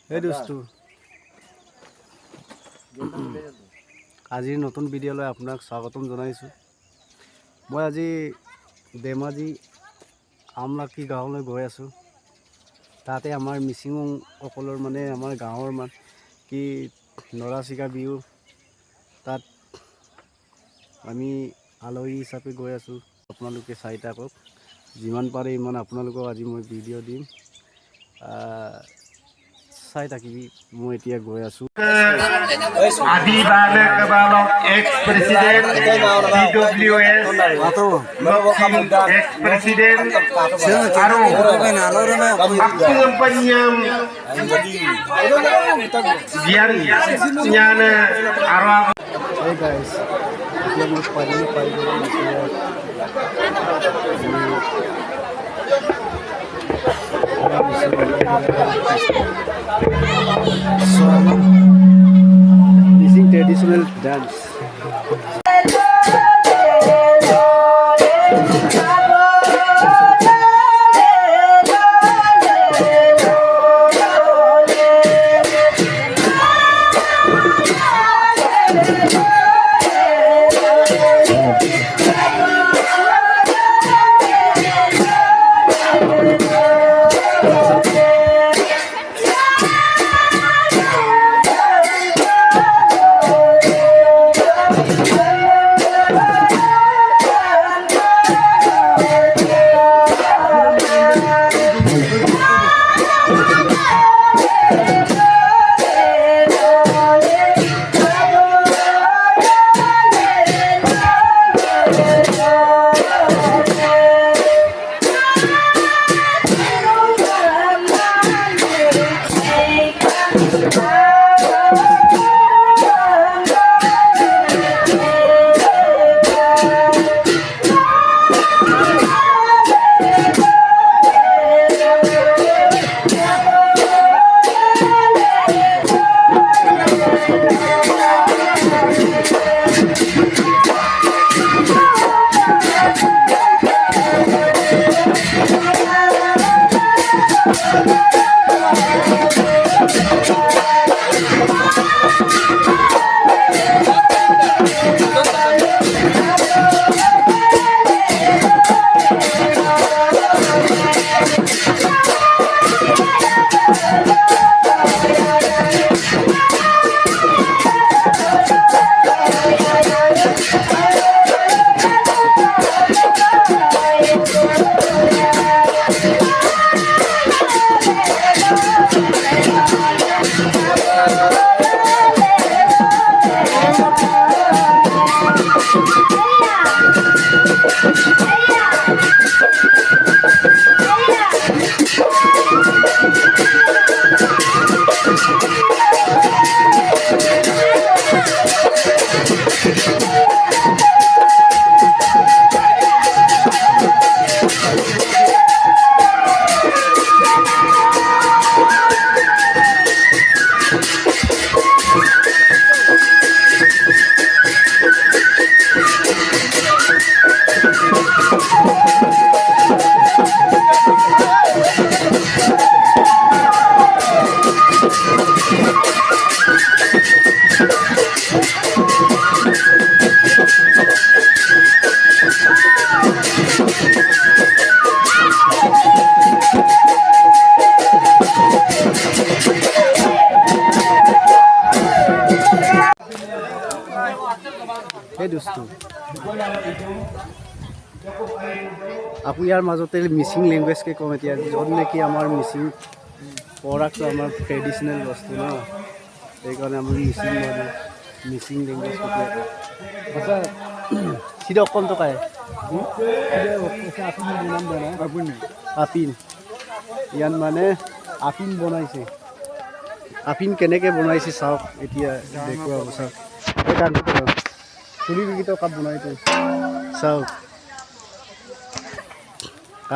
Hey dostu, আজিৰ নতুন ভিডিঅ'লৈ আপোনাক স্বাগতম জনাইছোঁ। মই আজি ধেমাজি আমলাকি গাঁৱলৈ গৈ আছোঁ। তাতে আমাৰ মিচিংসকলৰ মানে আমাৰ গাঁৱৰ কি নৰাচিকা বিহু, তাত আমি আলহী হিচাপে গৈ আছোঁ। আপোনালোকে চাই থাকক, যিমান পাৰে ইমান আপোনালোকক আজি মই ভিডিঅ' দিম, চাই থাকিবি। মই এতিয়া গৈ আছোঁ। Adi Balak Balok, ex-president DWS, ex-president Aro, Abdul Panyam, Gian, Nyana, Aro. Hey guys, kita mau pagi using traditional dance. Hey dostu, aku ইয়াৰ মাজতে মিচিং লেংগুৱেজ কে কম এতিয়া, য'ত নেকি আমাৰ মিচিং পঢ়াটো আমাৰ ট্ৰেডিশ্যনেল বস্তু ন, সেইকাৰণে আমি মিচিং লেংগুৱেজ আচ্ছা সিধা অকণ টকায় আপিন ইয়াত মানে আপিন বনাইছে। আপিন কেনেকৈ বনাইছে চাওক, এতিয়া দেখুৱাব চাওক। এই গানটো চুৰি বিকিত কাপ বনাইছে চাওক,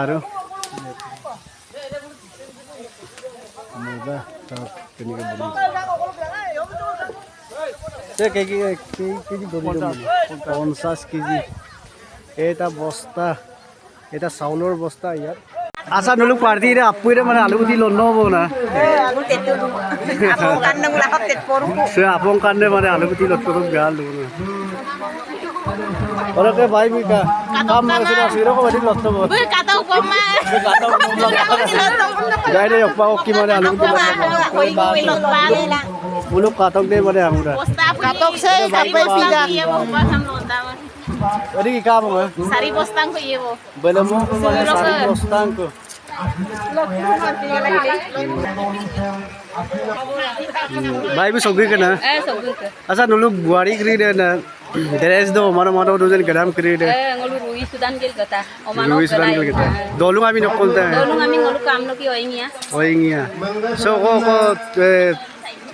আৰু মজা চাওক কেনেকৈ বনাইছে। KG 50 KG. এটা বস্তা, এটা চাউলৰ বস্তা ইয়াত Asa dulu party ini apa ini mana alu di lono bona. Aku tetu dulu. Aku kan nang lakap tet porku. Saya apong kan deh mana alu di lot kurung gal dulu. Orang ke bayi mika, kamu sudah siro kau di lot tuh. Kata ko ma. Kata gaya deh apa oki mana alu di lot. Koi ko ilot pa nila. Bulu katok deh mana yang udah. Katok se sampai pida. Jadi kamu ya? Sari postang ko iyo. Belum mau mana sari postang ko. Bayi bu sogri kena. Sogu ke. Asa dulu buari kiri deh na. Deres do mana mana dosen gadam kiri deh. Ngolu rui sudan gel kata. Omano Luis sudah kita. Dulu kami nak konten. Dulu kami ngolu kam lo ki oingi ya. Oh ingia. So ko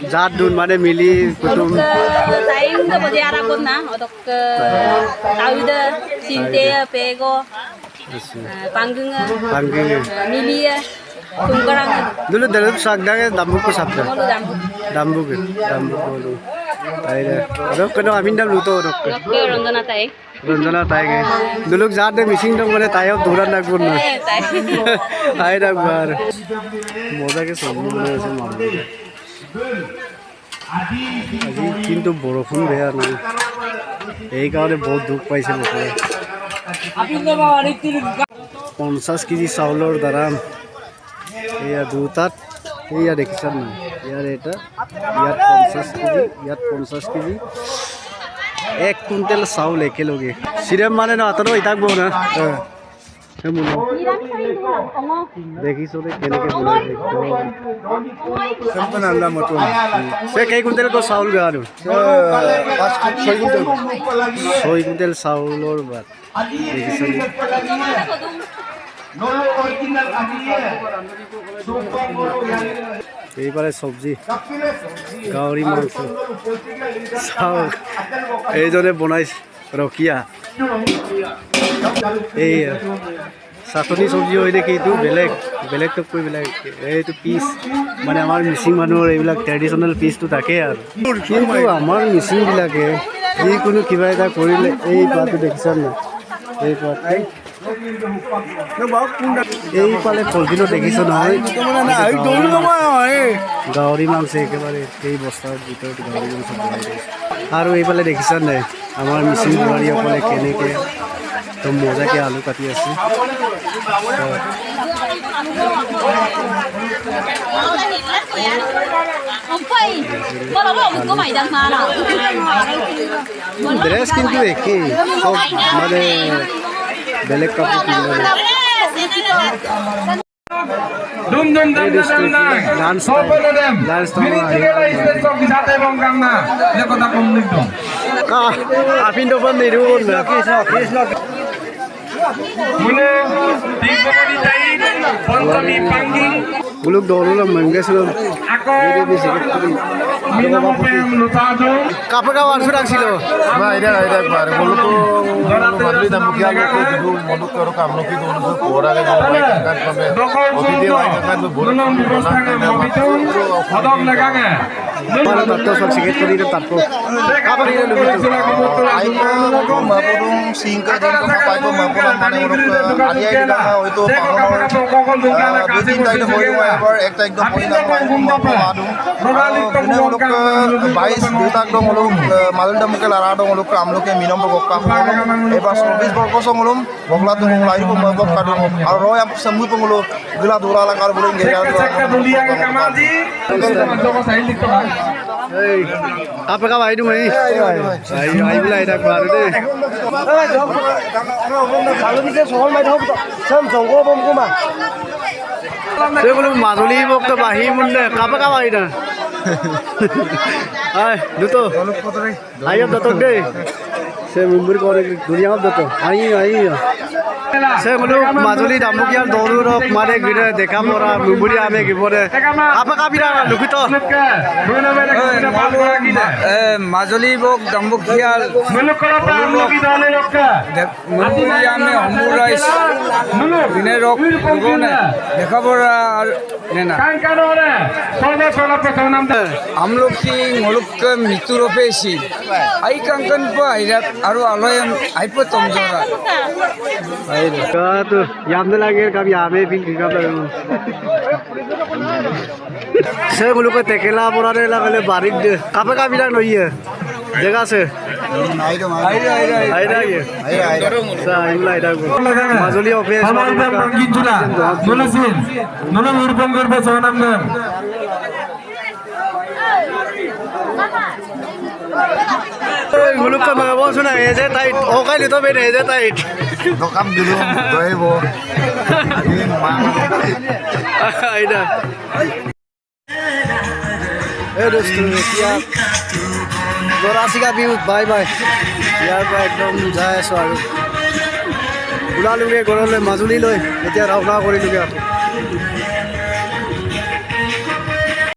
jadun mana mili kutum. Saing ke bodi ara kon na otok ke tauda sinte pego panggung Panggi. mili tungkarang Dulu dalam sagda ke dambu ko sabda. ngolu dambu. Dambu ke dambu dulu. Aida. Ado kena amin dam luto dok. Oke rondona tai. Ranjana tay ke. Dulu jadde missing dong mana tayo duran na gun. Tai. Aida bar. Moza ke sobu mana se mamu. আজি কিন্তু বৰষুণ বেয়া নাই এইকাৰণে বহুত দুখ পাইছে লোকে 50 কেজি চাউলৰ দাম এয়া দুটাত এয়া দেখিছা নাই ইয়াৰ এটা ইয়াত 50 কেজি ইয়াত 50 কেজি 1 কুইণ্টেল চাউল একেলগে চিৰাম মানে না আতনো ইতাক বহ না দেখিছো কেনেকে বনাই সম্পূৰ্ণ আন্দা মতো সে কেই কুইণ্টেল কো চাউল গানো 6 কুইণ্টেল চাউলৰ বাত দেখিছো এইবাৰে সবজি গাহৰি মাংস চাউল এইজনে বনাইছে ৰকিয়া এই চাটনি চব্জি হয় দেখি এইটো বেলেগ বেলেগটোক কৈ বেলেগ এইটো পিচ মানে আমাৰ মিচিং মানুহৰ এইবিলাক ট্ৰেডিশ্যনেল পিচটো থাকে আৰু কিন্তু আমাৰ মিচিংবিলাকে যিকোনো কিবা এটা কৰিলে এই পাতটো দেখিছা নাই এই পাত এইফালে ফলকিলো দেখিছ নহয় গাহৰি মাংস একেবাৰে এই বস্তাৰ ভিতৰত গাহৰি মাংস বনাই দিছে আৰু এইফালে দেখিছা নাই আমাৰ মিচিং বোৱাৰীসকলে কেনেকৈ একদম মজাকে আলু কাটি আছে ড্ৰেছ কিন্তু একেই চব মানে বেলেগ কাপোৰ পিন্ধিব Dum dum dam dam dam. Dance Sopolo dem. Dance Mili tigala isben sok bisate bong kamna. Leko ta kom nik dong. আপিন দোকান নিরু না Krishna Krishna Mune tiga bodi tai pontami pangging. বুলুক দৌড়লো মঙ্গেছিল Ako minum pem lutado. কাপড় কাপড় আনছো রাখছিল Nah, ini bar. Kalau tu madri dan mukia itu dulu moduk kalau kamu itu dulu orang yang mau main kan sampai oke dia main kan tu boleh. Belum dibersihkan mobil. Hodok legange. para তত্ত্ব সব Seagate করি তারপর কাপড় নিয়ে লুবি Aiko mapurung singkat dan kamu mapurung mana orang ada yang dah itu paham. Betul tak itu boleh main ekta ekdom boleh nak main adu. Ini orang bais kita dong orang malam dah mungkin lara dong orang kamu ke minum berkok kamu. Pas service berkos orang boklat tu orang lain pun berkok kadang. Orang yang semua pun orang gila dura lah kalau boleh gaya. Cek dunia ke kamarji. Coba saya diktakan. এই কাপড় কাপড় আইডু মাই আই আই বলে এটা পারে দে সেগুলো মাজুলি বক্ত বাহি মুন্ডে কাপড় কাপড় আইডা আই দুটো আইও দত দে সে মুম্বুর করে দুনিয়া দত আই আই সেগুলো মাজুলি দামুকিয়ার দৌড় রক মারে গিরে দেখা পড়া মুম্বুরি আমে গিবরে আপা কাবিরা লুকিত মাজুলী বক দাম্বুকিয়াল মনুপুৰী আমি সমুৰাইজ বিনয় রক লেখাপড় আর নেনা আমলকি মলুক মৃত্যু রূপে এসি আই কাঙ্কন আর আলয় আইপ তমজরা Katu, yamde lagi kami ame pil kita belum. Saya mulu ke tekela porade lah kalau barik deh. Kapan kami dah noye? Jaga se. Aida ye. Sa imla aida go. Mazuli office. Mulu ke mana bos na? Eje tight. Okai itu beda eje tight. Dokam dulu, doibo. Ini mang. Aida. दोस्तों यार दोरासी का view bye bye यार एकदम যায় আছো আৰু ওলালোগে ঘৰলৈ মাজুলীলৈ এতিয়া ৰাওনা কৰিলোগে